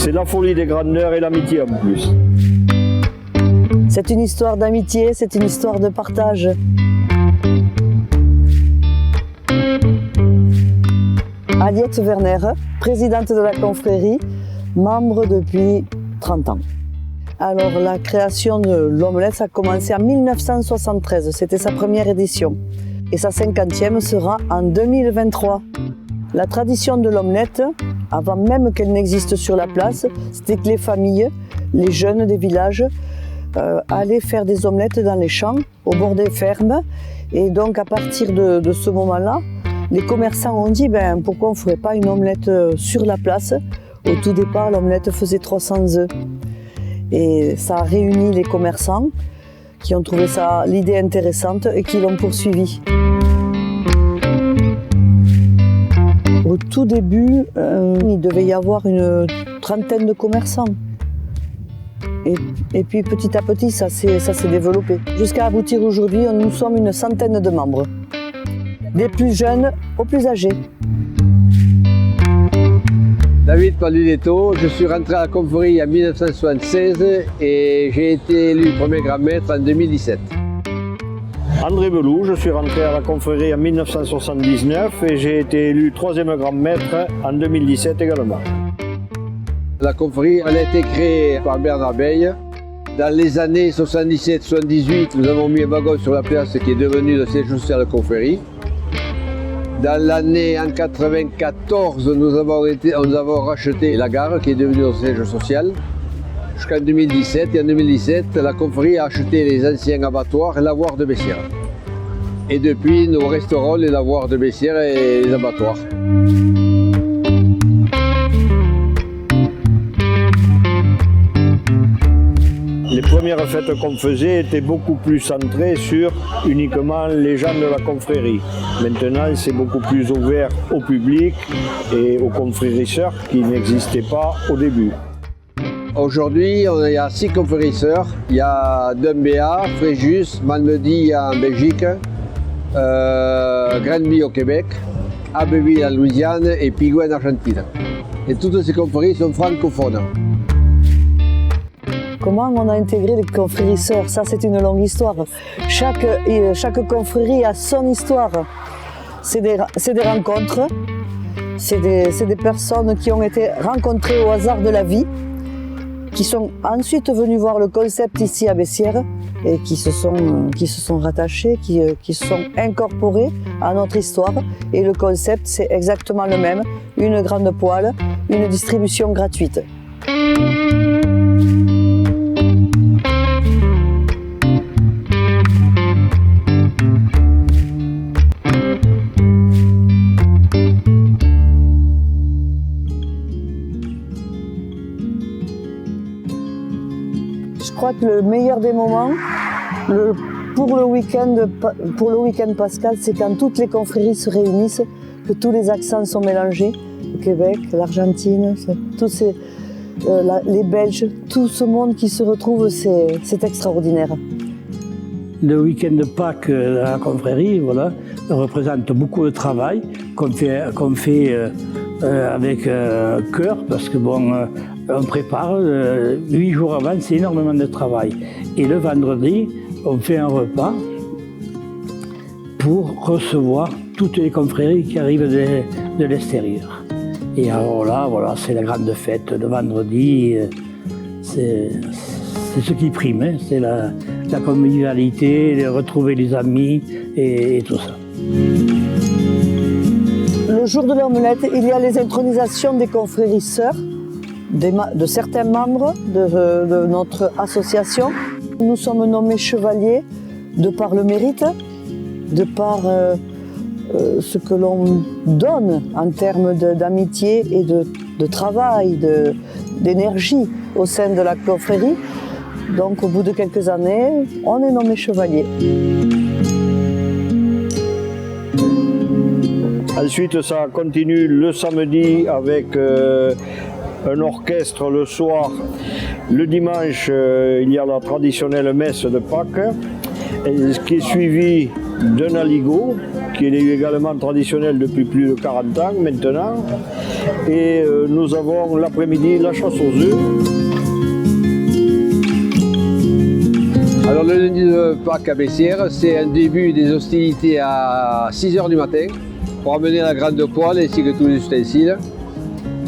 C'est la folie des grandeurs et l'amitié en plus. C'est une histoire d'amitié, c'est une histoire de partage. Aliette Werner, présidente de la confrérie, membre depuis 30 ans. Alors la création de l'omelette, ça a commencé en 1973, c'était sa première édition. Et sa 50e sera en 2023. La tradition de l'omelette, avant même qu'elle n'existe sur la place, c'était que les familles, les jeunes des villages, allaient faire des omelettes dans les champs, au bord des fermes. Et donc à partir de ce moment-là, les commerçants ont dit pourquoi on ne ferait pas une omelette sur la place. Au tout départ, l'omelette faisait 300 œufs. Et ça a réuni les commerçants qui ont trouvé l'idée intéressante et qui l'ont poursuivi. Au tout début, il devait y avoir une trentaine de commerçants. Et puis petit à petit, ça s'est développé. Jusqu'à aboutir aujourd'hui, nous sommes une centaine de membres. Des plus jeunes aux plus âgés. David Paluletto, je suis rentré à la confrérie en 1976 et j'ai été élu premier grand maître en 2017. André Belou, je suis rentré à la confrérie en 1979 et j'ai été élu troisième grand maître en 2017 également. La confrérie elle a été créée par Bernard Beille. Dans les années 77-78, nous avons mis un wagon sur la place qui est devenu le siège social de la confrérie. Dans l'année en 1994, nous avons racheté la gare qui est devenue le siège social. Jusqu'en 2017. Et en 2017, la confrérie a acheté les anciens abattoirs et l'avoire de Bessières. Et depuis, nous restaurons les lavoirs de Bessières et les abattoirs. Les premières fêtes qu'on faisait étaient beaucoup plus centrées sur uniquement les gens de la confrérie. Maintenant, c'est beaucoup plus ouvert au public et aux confrérisseurs qui n'existaient pas au début. Aujourd'hui, il y a 6 confrérisseurs. Il y a Dumbéa, Fréjus, Malmedy en Belgique, Granby au Québec, Abbeville en Louisiane et Pigou en Argentine. Et toutes ces confréries sont francophones. Comment on a intégré les confrérisseurs? Ça, c'est une longue histoire. Chaque confrérie a son histoire. C'est des rencontres, c'est des personnes qui ont été rencontrées au hasard de la vie, qui sont ensuite venus voir le concept ici à Bessières et qui se sont rattachés, qui se sont incorporés à notre histoire. Et le concept, c'est exactement le même, une grande poêle, une distribution gratuite. Je crois que le meilleur des moments, pour le week-end pascal, c'est quand toutes les confréries se réunissent, que tous les accents sont mélangés. Le Québec, l'Argentine, les Belges, tout ce monde qui se retrouve, c'est extraordinaire. Le week-end de Pâques à la confrérie, voilà, représente beaucoup de travail qu'on fait avec cœur, parce que on prépare 8 jours avant, c'est énormément de travail. Et le vendredi, on fait un repas pour recevoir toutes les confréries qui arrivent de l'extérieur. Et alors là, voilà, c'est la grande fête. Le vendredi, c'est ce qui prime, hein. C'est la convivialité, de retrouver les amis et tout ça. Le jour de l'omelette, il y a les intronisations des confrérisseurs, de certains membres de notre association. Nous sommes nommés chevaliers de par le mérite, de par ce que l'on donne en termes d'amitié et de travail, d'énergie au sein de la confrérie. Donc au bout de quelques années, on est nommé chevalier. Ensuite, ça continue le samedi avec un orchestre le soir. Le dimanche, il y a la traditionnelle messe de Pâques, ce qui est suivi d'un aligot, qui est également traditionnel depuis plus de 40 ans maintenant. Et nous avons l'après-midi la chasse aux œufs. Alors le lundi de Pâques à Bessières, c'est un début des hostilités à 6 h du matin pour amener la grande poêle ainsi que tous les ustensiles.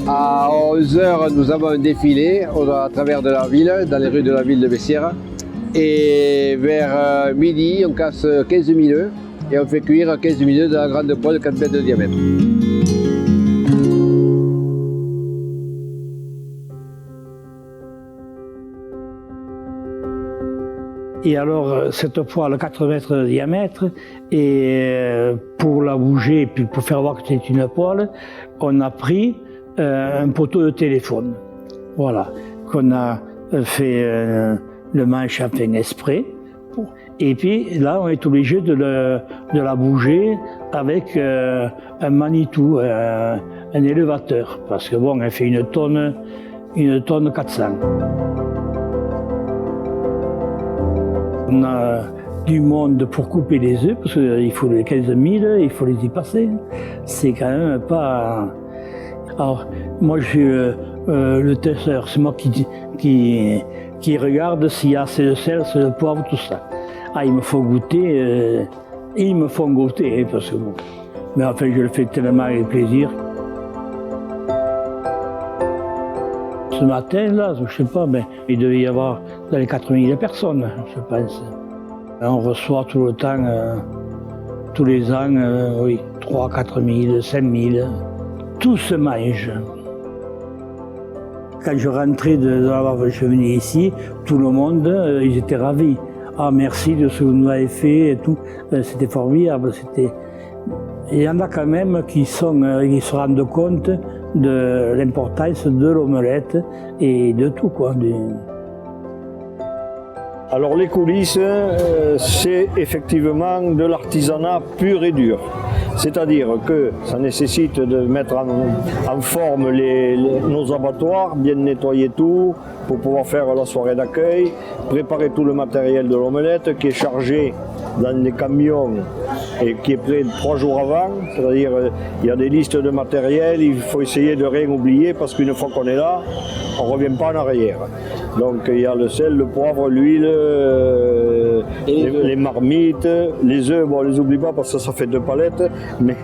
À 11 h, nous avons un défilé à travers de la ville, dans les rues de la ville de Bessières. Et vers midi, on casse 15 000 œufs et on fait cuire 15 000 œufs dans la grande poêle de 4 mètres de diamètre. Et alors, cette poêle 4 mètres de diamètre, et pour la bouger, et puis pour faire voir que c'est une poêle, on a pris un poteau de téléphone. Voilà, qu'on a fait le manche à fin exprès. Et puis là, on est obligé de la bouger avec un Manitou, un élévateur, parce que bon, elle fait une tonne 400. On a du monde pour couper les œufs, parce qu'il faut les 15 000, il faut les y passer. C'est quand même pas... Alors, moi je suis le testeur, c'est moi qui regarde s'il y a assez de sel, assez de poivre, tout ça. Ah, il me faut goûter, ils me font goûter, parce que bon... Mais enfin, je le fais tellement avec plaisir. Ce matin, là, je sais pas, mais il devait y avoir dans les 4000 personnes, je pense. On reçoit tout le temps, tous les ans, oui, 3 4 000, 5 000. Tout se mange. Quand je rentrais je venais ici, tout le monde, ils étaient ravis. Ah, merci de ce que vous nous avez fait et tout. C'était formidable. Il y en a quand même qui se rendent compte de l'importance de l'omelette et de tout, quoi. Alors les coulisses, c'est effectivement de l'artisanat pur et dur. C'est-à-dire que ça nécessite de mettre en forme nos abattoirs, bien nettoyer tout pour pouvoir faire la soirée d'accueil, préparer tout le matériel de l'omelette qui est chargé dans des camions et qui est prêt 3 jours avant. C'est-à-dire il y a des listes de matériel, il faut essayer de rien oublier parce qu'une fois qu'on est là, on ne revient pas en arrière. Donc il y a le sel, le poivre, l'huile, les marmites, les œufs, bon on les oublie pas parce que ça fait 2 palettes, mais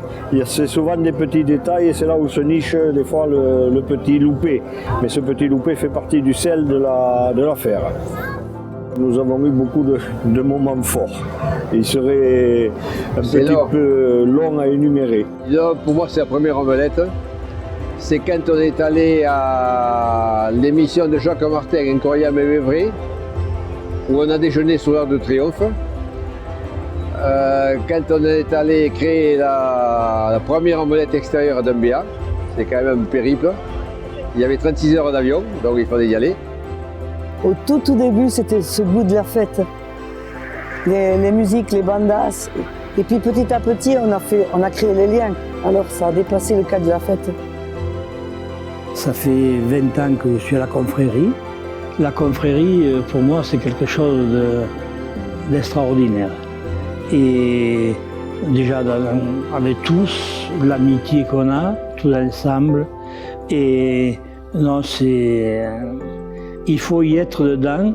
c'est souvent des petits détails et c'est là où se niche des fois le petit loupé. Mais ce petit loupé fait partie du sel de l'affaire. Nous avons eu beaucoup de moments forts. Il serait un petit peu long à énumérer. Pour moi, c'est la première omelette. C'est quand on est allé à l'émission de Jacques Martin, Incroyable mais vrai, où on a déjeuné sur l'Arc de Triomphe. Quand on est allé créer la première omelette extérieure d'Umbéa, c'est quand même un périple. Il y avait 36 heures d'avion, donc il fallait y aller. Au tout début, c'était ce goût de la fête. Les musiques, les bandas. Et puis petit à petit, on a créé les liens. Alors ça a dépassé le cadre de la fête. Ça fait 20 ans que je suis à la confrérie. La confrérie, pour moi, c'est quelque chose d'extraordinaire. Et déjà, avec tous, l'amitié qu'on a, tous ensemble. Et non, il faut y être dedans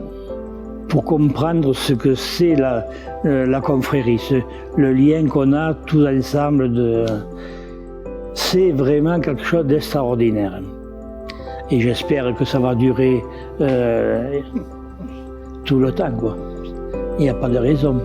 pour comprendre ce que c'est la confrérie, le lien qu'on a tous ensemble. C'est vraiment quelque chose d'extraordinaire. Et j'espère que ça va durer tout le temps, quoi. Il n'y a pas de raison.